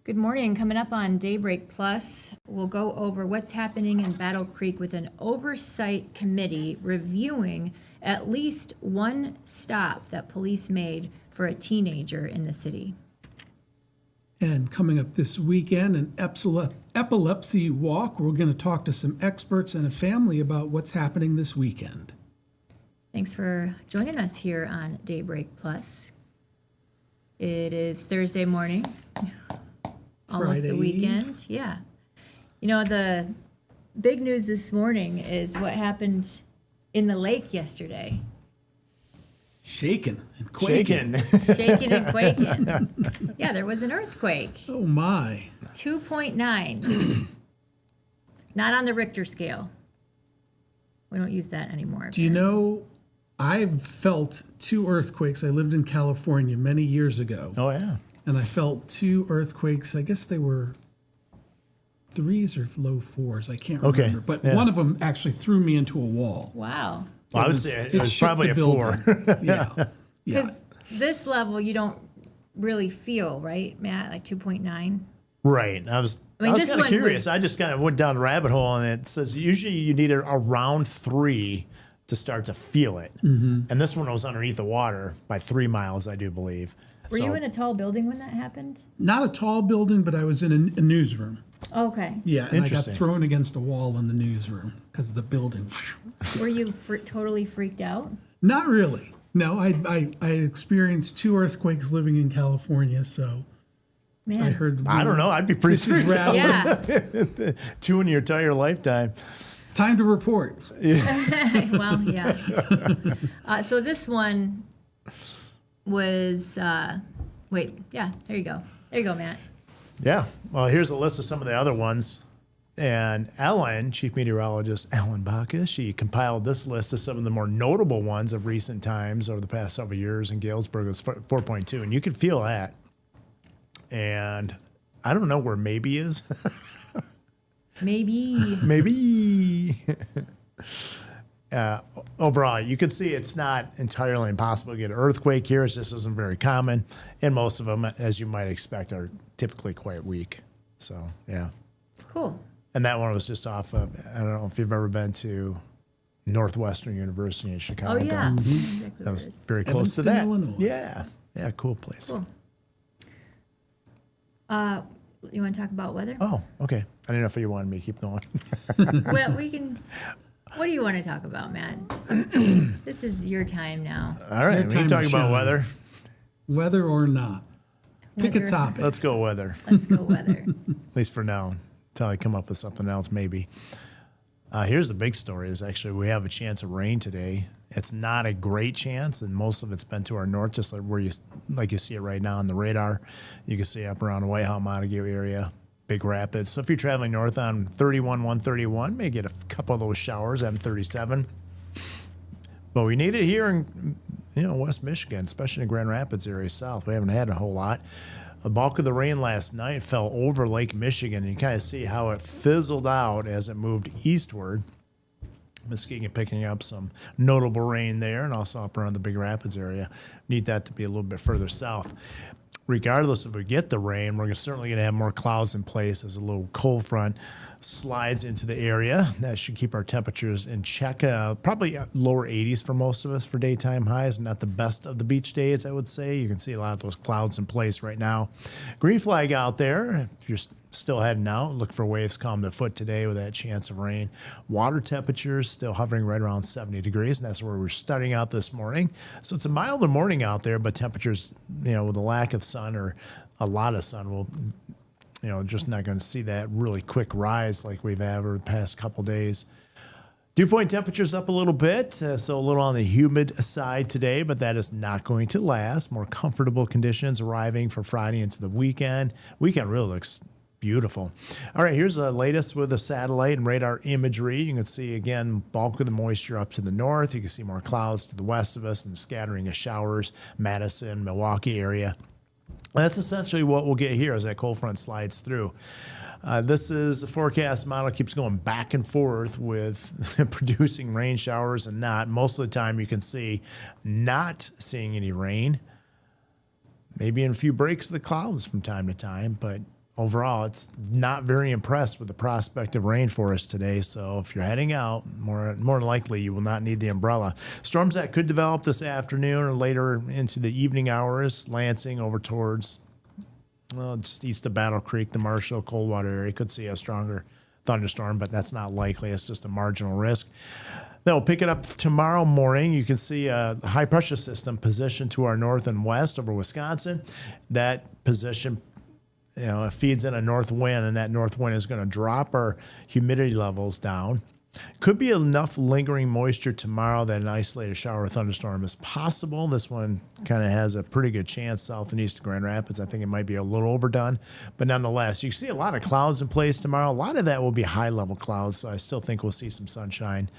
Good morning. Coming up on Daybreak Plus, we'll go over what's happening in Battle Creek with an oversight committee reviewing at least one stop that police made for a teenager in the city. And coming up this weekend, an epilepsy walk. We're going to talk to some experts and a family about what's happening this weekend. Thanks for joining us here on Daybreak Plus. It is Thursday morning. Almost Friday the weekend. Yeah. You know, the big news this morning is what happened in the lake yesterday. Shaking and quaking. Shaking and quaking. Yeah, there was an earthquake. Oh, my. 2.9. Not on the Richter scale. We don't use that anymore. Do you know, I've felt two earthquakes. I lived in California many years ago. Oh, yeah. And I felt two earthquakes. I guess they were threes or low fours. I can't remember. But one of them actually threw me into a wall. Wow. Well, I would say it was probably a 4. Yeah. Because this level you don't really feel, right, Matt? Like 2.9? Right. I was this kind of one curious. was- I just kind of went down the rabbit hole, and it says usually you need around 3 to start to feel it. Mm-hmm. And this one was underneath the water by 3 miles, I do believe. Were you in a tall building when that happened? Not a tall building, but I was in a newsroom. Okay. Yeah, and I got Interesting. thrown against a wall in the newsroom because the building. Were you totally freaked out? Not really. No, I experienced two earthquakes living in California, so Man. I heard. I don't know. I'd be pretty This is freaked out. Yeah. 2 in your entire lifetime. Time to report. Well, yeah. So this one was, there you go. There you go, Matt. Yeah. Well, here's a list of some of the other ones. And Ellen, Chief Meteorologist Ellen Bacchus, she compiled this list of some of the more notable ones of recent times over the past several years. In Galesburg, it was 4.2, and you could feel that. And I don't know where maybe is. Maybe. Maybe. Overall, you can see it's not entirely impossible to get an earthquake here. It just isn't very common. And most of them, as you might expect, are typically quite weak. So, yeah. Cool. And that one was just off of, I don't know if you've ever been to Northwestern University in Chicago. Oh, yeah. Exactly That was what it is. very close to Evanston, that. Illinois. Yeah. Yeah, cool place. Cool. You want to talk about weather? Oh, okay. I didn't know if you wanted me to keep going. Well, we can. What do you want to talk about, Matt? This is your time now. All right, your we time can to talk about shine. weather. Whether or not. Pick a Weather. topic. Let's go weather, Let's go weather. at least for now, until I come up with something else maybe. Here's the big story is actually we have a chance of rain today. It's not a great chance, and most of it's been to our north, just like you see it right now on the radar. You can see up around the Whitehall, Montague area, Big Rapids. So if you're traveling north on 31, 131, may get a couple of those showers, M37. But we need it here in West Michigan, especially in Grand Rapids area south. We haven't had a whole lot. The bulk of the rain last night fell over Lake Michigan. You kind of see how it fizzled out as it moved eastward. Muskegon picking up some notable rain there and also up around the Big Rapids area. Need that to be a little bit further south. Regardless if we get the rain, we're certainly going to have more clouds in place as a little cold front slides into the area. That should keep our temperatures in check. Probably lower 80s for most of us for daytime highs. Not the best of the beach days, I would say. You can see a lot of those clouds in place right now. Green flag out there. If you're still heading out, look for waves calm to foot today with that chance of rain. Water temperatures still hovering right around 70 degrees, and that's where we're starting out this morning. So it's a milder morning out there, but temperatures, with a lack of sun or a lot of sun will just not going to see that really quick rise like we've had over the past couple days. Dew point temperatures up a little bit, so a little on the humid side today, but that is not going to last. More comfortable conditions arriving for Friday into the weekend. Weekend really looks beautiful. All right, here's the latest with the satellite and radar imagery. You can see, again, bulk of the moisture up to the north. You can see more clouds to the west of us and scattering of showers, Madison, Milwaukee area. That's essentially what we'll get here as that cold front slides through. This is the forecast model, keeps going back and forth with producing rain showers and not. Most of the time you can see not seeing any rain. Maybe in a few breaks of the clouds from time to time, but overall, it's not very impressed with the prospect of rain for us today. So if you're heading out, more than likely you will not need the umbrella. Storms that could develop this afternoon or later into the evening hours, Lansing over towards just east of Battle Creek, the Marshall, Coldwater area. Could see a stronger thunderstorm, but that's not likely. It's just a marginal risk. Then we'll pick it up tomorrow morning. You can see a high pressure system positioned to our north and west over Wisconsin. That position it feeds in a north wind, and that north wind is going to drop our humidity levels down. Could be enough lingering moisture tomorrow that an isolated shower or thunderstorm is possible. This one kind of has a pretty good chance south and east of Grand Rapids. I think it might be a little overdone, but nonetheless, you see a lot of clouds in place tomorrow. A lot of that will be high-level clouds, so I still think we'll see some sunshine.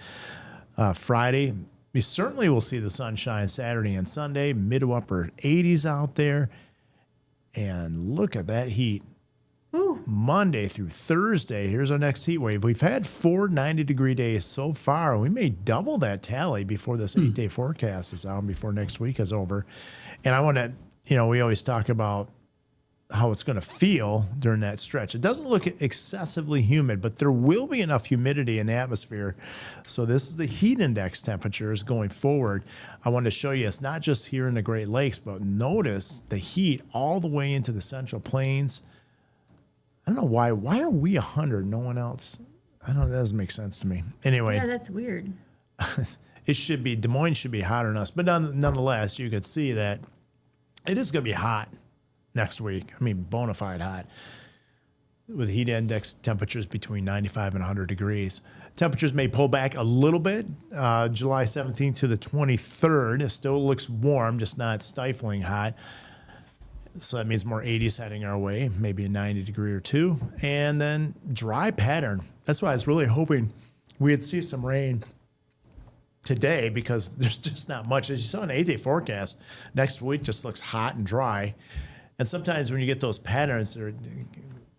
Friday, we certainly will see the sunshine Saturday and Sunday, mid to upper 80s out there. And look at that heat. Ooh. Monday through Thursday, here's our next heat wave. We've had 4 90-degree days so far. We may double that tally before this 8-day forecast is out, before next week is over. And I want to, we always talk about how it's going to feel during that stretch. It doesn't look excessively humid, but there will be enough humidity in the atmosphere. So this is the heat index temperatures going forward. I want to show you it's not just here in the Great Lakes, but notice the heat all the way into the Central Plains. I don't know why. Why are we 100? No one else? I don't know. That doesn't make sense to me. Anyway. Yeah, that's weird. Des Moines should be hotter than us. But nonetheless, you could see that it is going to be hot next week. I mean, bona fide hot, with heat index temperatures between 95 and 100 degrees. Temperatures may pull back a little bit. July 17th to the 23rd. It still looks warm, just not stifling hot. So that means more 80s heading our way, maybe a 90 degree or two. And then dry pattern. That's why I was really hoping we'd see some rain today, because there's just not much. As you saw in the 8-day forecast, next week just looks hot and dry. And sometimes when you get those patterns, they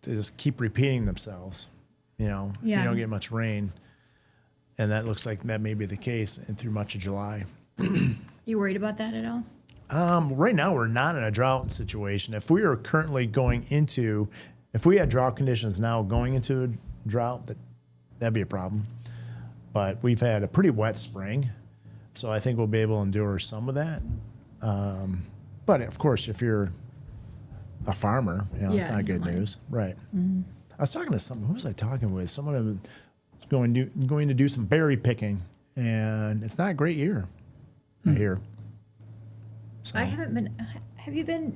just keep repeating themselves, if you don't get much rain. And that looks like that may be the case through much of July. You worried about that at all? Right now, we're not in a drought situation. If we are currently if we had drought conditions now going into a drought, that'd be a problem. But we've had a pretty wet spring, so I think we'll be able to endure some of that. But of course, if you're a farmer, it's not good news. Right. Mm-hmm. I was talking to someone. Who was I talking with? Someone was going to do some berry picking, and it's not a great year here. So. I haven't been. Have you been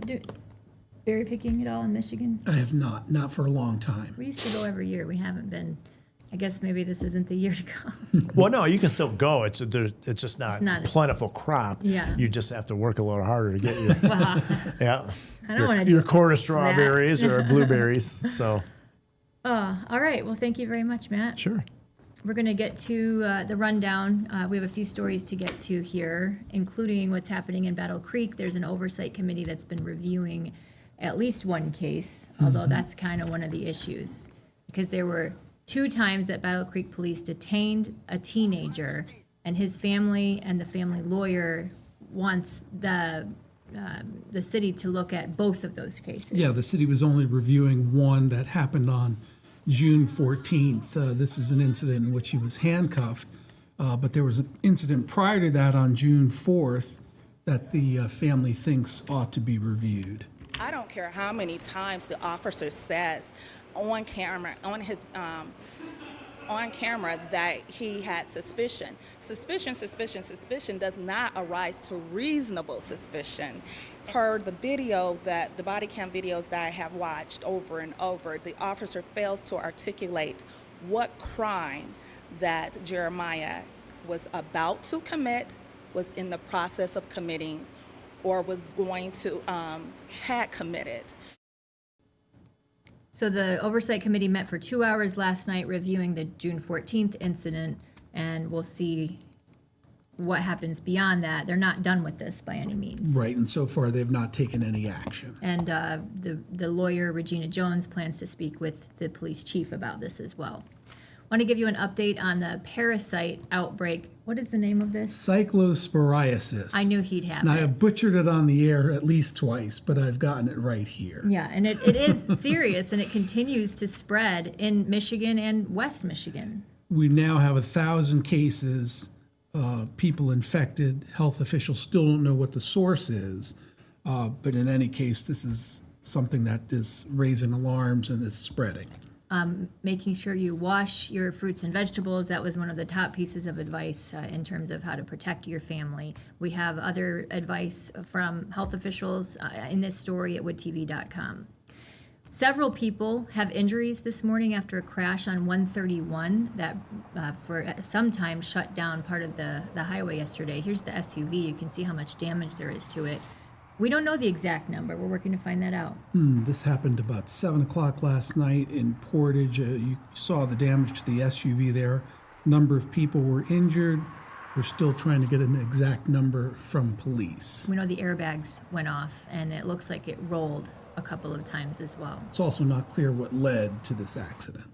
berry picking at all in Michigan? I have not for a long time. We used to go every year. We haven't been. I guess maybe this isn't the year to go. Well, no, you can still go. It's just not a plentiful crop. Yeah. You just have to work a little harder to get your I don't want to your quart of strawberries or blueberries. So. All right. Well, thank you very much, Matt. Sure. We're going to get to the rundown. We have a few stories to get to here, including what's happening in Battle Creek. There's an oversight committee that's been reviewing at least one case, although that's kind of one of the issues, because there were 2 times that Battle Creek police detained a teenager, and his family and the family lawyer wants the city to look at both of those cases. Yeah, the city was only reviewing one that happened on June 14th. This is an incident in which he was handcuffed, but there was an incident prior to that on June 4th that the family thinks ought to be reviewed. I don't care how many times the officer says on camera, on camera, that he had suspicion. Suspicion does not arise to reasonable suspicion. Per the the body cam videos that I have watched over and over, the officer fails to articulate what crime that Jeremiah was about to commit, was in the process of committing, or was going to, had committed. So the oversight committee met for 2 hours last night reviewing the June 14th incident, and we'll see what happens beyond that. They're not done with this by any means. Right, and so far they've not taken any action. And the lawyer, Regina Jones, plans to speak with the police chief about this as well. Want to give you an update on the parasite outbreak. What is the name of this? Cyclosporiasis. I knew he'd have Now, I it. have butchered it on the air at least twice, but I've gotten it right here. Yeah, and it is serious, and it continues to spread in Michigan and West Michigan. We now have 1,000 cases, people infected. Health officials still don't know what the source is, but in any case, this is something that is raising alarms and it's spreading. Making sure you wash your fruits and vegetables. That was one of the top pieces of advice in terms of how to protect your family. We have other advice from health officials in this story at woodtv.com. Several people have injuries this morning after a crash on 131 that for some time shut down part of the highway yesterday. Here's the SUV. You can see how much damage there is to it. We don't know the exact number. We're working to find that out. This happened about 7 o'clock last night in Portage. You saw the damage to the SUV there. Number of people were injured. We're still trying to get an exact number from police. We know the airbags went off, and it looks like it rolled a couple of times as well. It's also not clear what led to this accident.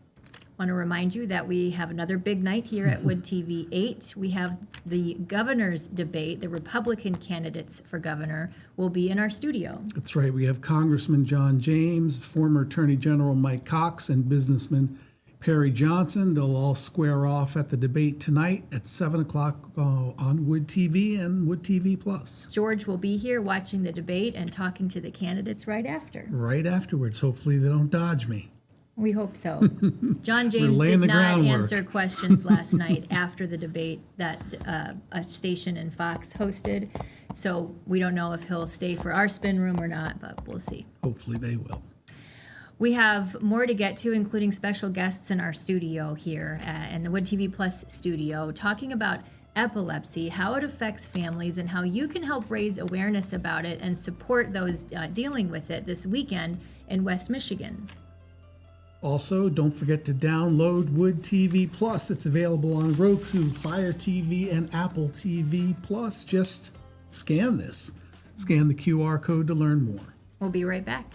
Want to remind you that we have another big night here at Wood TV 8. We have the governor's debate. The Republican candidates for governor will be in our studio. That's right. We have Congressman John James, former Attorney General Mike Cox, and businessman Perry Johnson. They'll all square off at the debate tonight at 7 o'clock on Wood TV and Wood TV Plus. George will be here watching the debate and talking to the candidates right after. Right afterwards. Hopefully they don't dodge me. We hope so. John James laying did the not groundwork. answer questions last night after the debate that a station in Fox hosted. So we don't know if he'll stay for our spin room or not, but we'll see. Hopefully they will. We have more to get to, including special guests in our studio here in the Wood TV Plus studio, talking about epilepsy, how it affects families, and how you can help raise awareness about it and support those dealing with it this weekend in West Michigan. Also, don't forget to download Wood TV Plus. It's available on Roku, Fire TV, and Apple TV Plus. Just scan this. Scan the QR code to learn more. We'll be right back.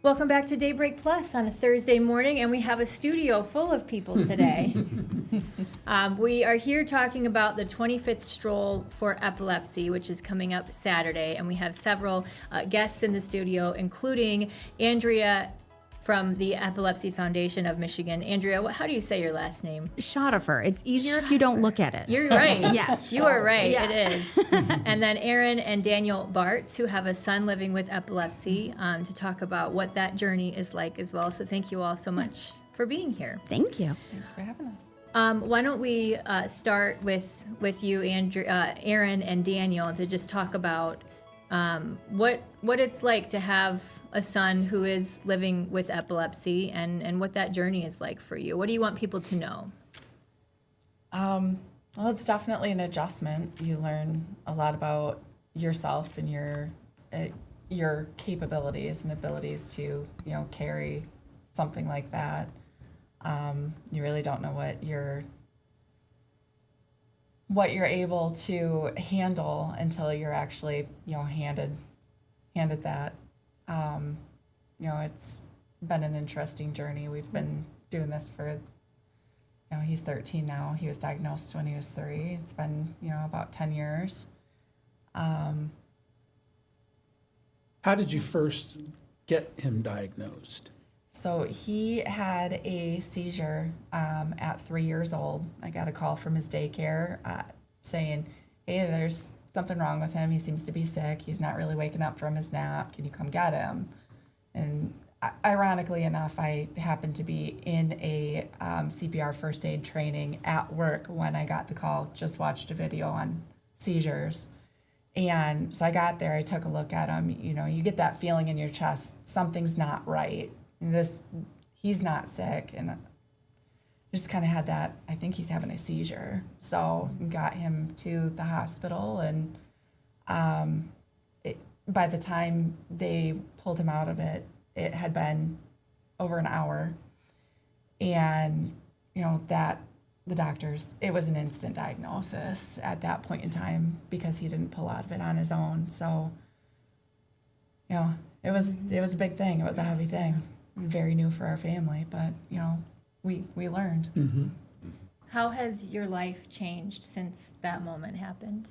Welcome back to Daybreak Plus on a Thursday morning, and we have a studio full of people today. We are here talking about the 25th Stroll for Epilepsy, which is coming up Saturday, and we have several guests in the studio, including Andrea from the Epilepsy Foundation of Michigan. Andrea, how do you say your last name? Schottefer. It's easier if you don't look at it. You're right. Yes. You are right. Yeah. It is. And then Aaron and Daniel Bartz, who have a son living with epilepsy, to talk about what that journey is like as well. So thank you all so much for being here. Thank you. Thanks for having us. Why don't we start with you, Aaron and Daniel, to just talk about what it's like to have a son who is living with epilepsy and what that journey is like for you. What do you want people to know? Well, it's definitely an adjustment. You learn a lot about yourself and your capabilities and abilities to, carry something like that. You really don't know what you're able to handle until you're actually, handed that. It's been an interesting journey. We've been doing this for, he's 13 now. He was diagnosed when he was 3. It's been, about 10 years. How did you first get him diagnosed? So he had a seizure at 3 years old. I got a call from his daycare saying, hey, there's something wrong with him. He seems to be sick. He's not really waking up from his nap. Can you come get him? And ironically enough, I happened to be in a CPR first aid training at work when I got the call. Just watched a video on seizures. And so I got there, I took a look at him. You know, you get that feeling in your chest, something's not right. He's not sick. And I just kind of had that, I think he's having a seizure. So got him to the hospital, and by the time they pulled him out of it, it had been over an hour. And, you know, that the doctors, it was an instant diagnosis at that point in time because he didn't pull out of it on his own. So, you know, it was a big thing. It was a heavy thing. Very new for our family, but, you know, we learned. Mm-hmm. How has your life changed since that moment happened?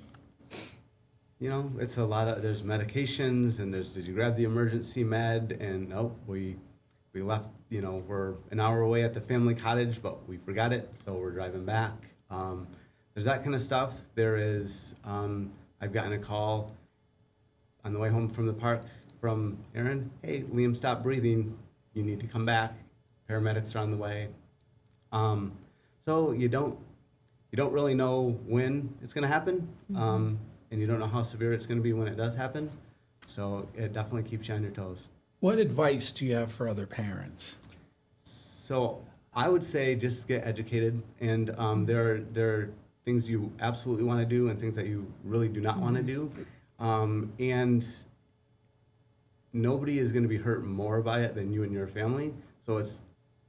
You know, it's a lot of, there's medications, and there's, did you grab the emergency med? And we left, you know, we're an hour away at the family cottage, but we forgot it, so we're driving back. There's that kind of stuff. There is, I've gotten a call on the way home from the park from Aaron. Hey, Liam stopped breathing. You need to come back. Paramedics are on the way. So you don't really know when it's going to happen, and you don't know how severe it's going to be when it does happen. So it definitely keeps you on your toes. What advice do you have for other parents? So I would say just get educated, and there are things you absolutely want to do and things that you really do not want to do, and nobody is going to be hurt more by it than you and your family. So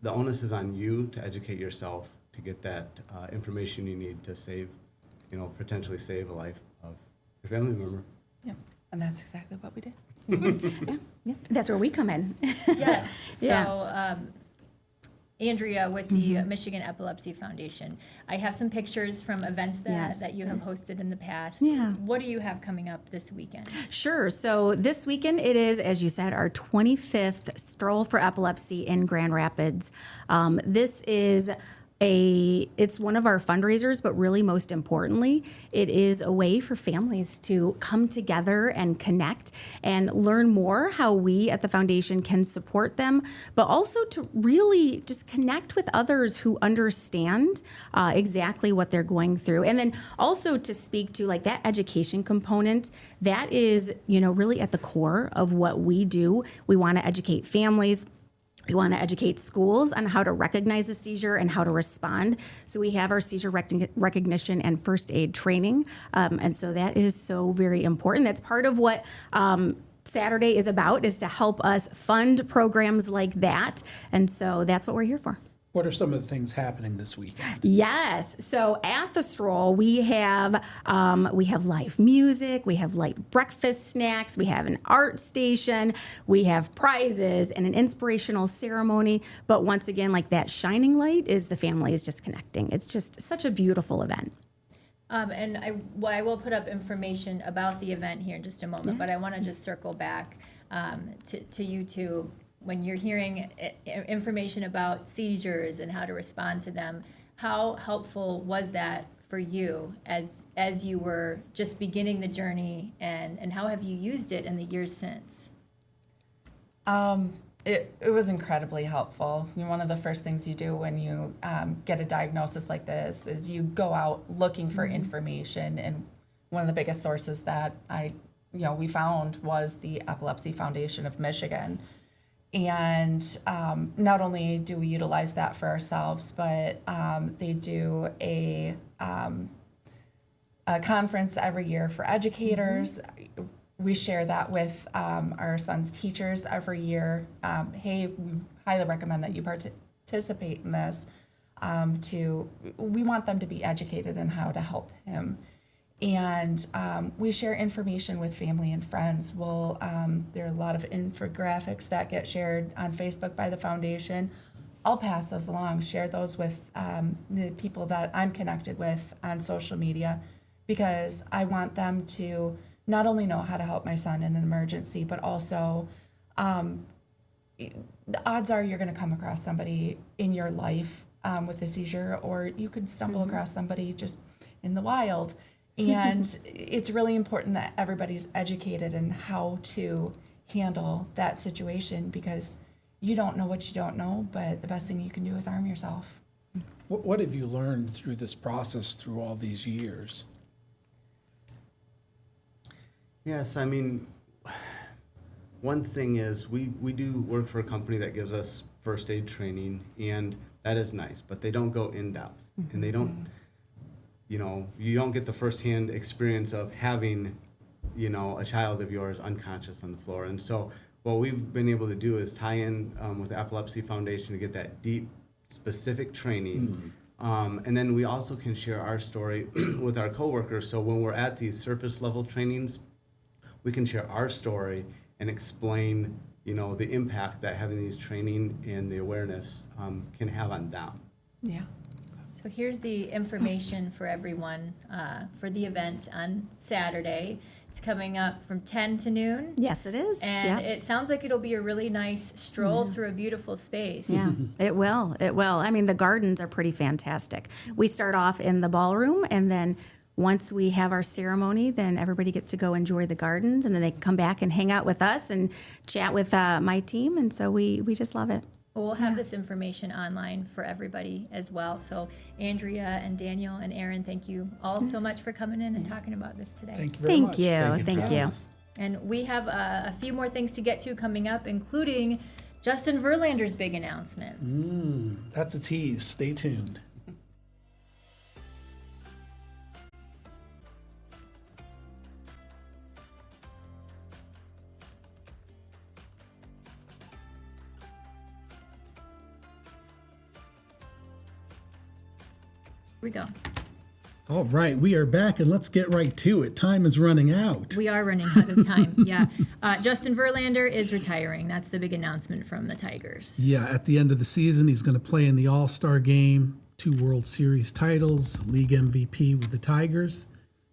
the onus is on you to educate yourself to get that information you need to save, you know, potentially save a life of your family member. Yeah, and that's exactly what we did. Yeah, that's where we come in. Yes. Yeah. So, Andrea, with the Michigan Epilepsy Foundation, I have some pictures from events Yes. that you have hosted in the past. Yeah. What do you have coming up this weekend? Sure. So this weekend it is, as you said, our 25th Stroll for Epilepsy in Grand Rapids. This is it's one of our fundraisers, but really most importantly, it is a way for families to come together and connect and learn more how we at the foundation can support them, but also to really just connect with others who understand exactly what they're going through. And then also to speak to like that education component, that is, you know, really at the core of what we do. We want to educate families. We want to educate schools on how to recognize a seizure and how to respond. So we have our seizure recognition and first aid training. And so that is so very important. That's part of what Saturday is about, is to help us fund programs like that. And so that's what we're here for. What are some of the things happening this weekend? Yes. So at the Stroll, we have live music, we have light breakfast snacks, we have an art station, we have prizes and an inspirational ceremony. But once again, like that shining light is the family is just connecting. It's just such a beautiful event. And I will put up information about the event here in just a moment, but I want to just circle back to you two. When you're hearing information about seizures and how to respond to them, how helpful was that for you as you were just beginning the journey, and how have you used it in the years since? It was incredibly helpful. You know, one of the first things you do when you get a diagnosis like this is you go out looking for information, and one of the biggest sources that we found was the Epilepsy Foundation of Michigan. And not only do we utilize that for ourselves, but they do a conference every year for educators. We share that with our son's teachers every year. Hey, we highly recommend that you participate in this. We want them to be educated in how to help him. And we share information with family and friends. There are a lot of infographics that get shared on Facebook by the foundation. I'll pass those along, share those with the people that I'm connected with on social media, because I want them to not only know how to help my son in an emergency, but also the odds are you're going to come across somebody in your life with a seizure, or you could stumble across somebody just in the wild. And it's really important that everybody's educated in how to handle that situation, because you don't know what you don't know, but the best thing you can do is arm yourself. What have you learned through this process through all these years? Yes, I mean, one thing is we do work for a company that gives us first aid training, and that is nice, but they don't go in depth, and they don't, you don't get the firsthand experience of having, a child of yours unconscious on the floor. And so what we've been able to do is tie in with the Epilepsy Foundation to get that deep, specific training. And then we also can share our story with our coworkers. So when we're at these surface level trainings, we can share our story and explain, the impact that having these training and the awareness can have on them. Yeah. So here's the information for everyone for the event on Saturday. It's coming up from 10 to noon. Yes, it is. And it sounds like it'll be a really nice stroll through a beautiful space. Yeah, it will. It will. I mean, the gardens are pretty fantastic. We start off in the ballroom, and then once we have our ceremony, then everybody gets to go enjoy the gardens, and then they can come back and hang out with us and chat with my team. And so we just love it. Well, we'll have this information online for everybody as well. So Andrea and Daniel and Aaron, thank you all so much for coming in and talking about this today. Thank you very much. Thank you. And we have a few more things to get to coming up, including Justin Verlander's big announcement. That's a tease. Stay tuned. Here we go. All right, we are back, and let's get right to it. Time is running out. We are running out of time. Yeah. Justin Verlander is retiring. That's the big announcement from the Tigers. Yeah, at the end of the season, he's going to play in the All-Star game, 2 World Series titles, league MVP with the Tigers.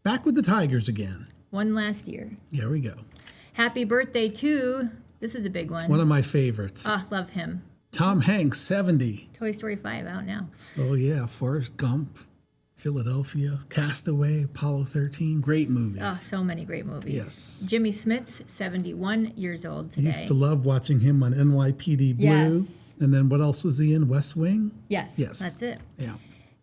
Back with the Tigers again. One last year. There we go. Happy birthday to, this is a big one. One of my favorites. Love him. Tom Hanks, 70. Toy Story 5 out now. Oh, yeah. Forrest Gump, Philadelphia, Castaway, Apollo 13. Great movies. Oh, so many great movies. Yes. Jimmy Smits, 71 years old today. Used to love watching him on NYPD Blue. Yes. And then what else was he in? West Wing? Yes. Yes. That's it. Yeah.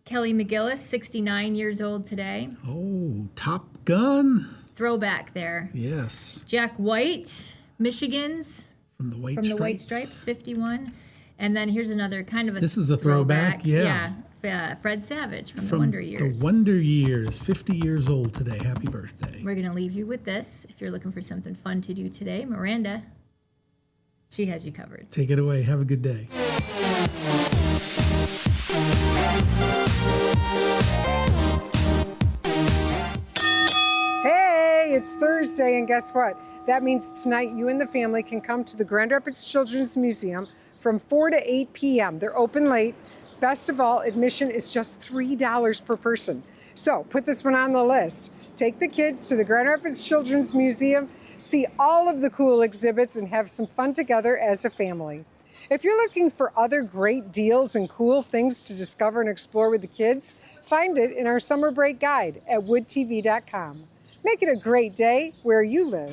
Kelly McGillis, 69 years old today. Oh, Top Gun. Throwback there. Yes. Jack White, Michigan's. From the White From Stripes. the White Stripes, 51. And then here's another kind of a This is a throwback, yeah. Fred Savage from the Wonder Years. The Wonder Years, 50 years old today. Happy birthday. We're going to leave you with this. If you're looking for something fun to do today, Miranda, she has you covered. Take it away. Have a good day. Hey, it's Thursday, and guess what? That means tonight you and the family can come to the Grand Rapids Children's Museum from 4 to 8 p.m. They're open late. Best of all, admission is just $3 per person. So put this one on the list. Take the kids to the Grand Rapids Children's Museum, see all of the cool exhibits, and have some fun together as a family. If you're looking for other great deals and cool things to discover and explore with the kids, find it in our summer break guide at woodtv.com. Make it a great day where you live.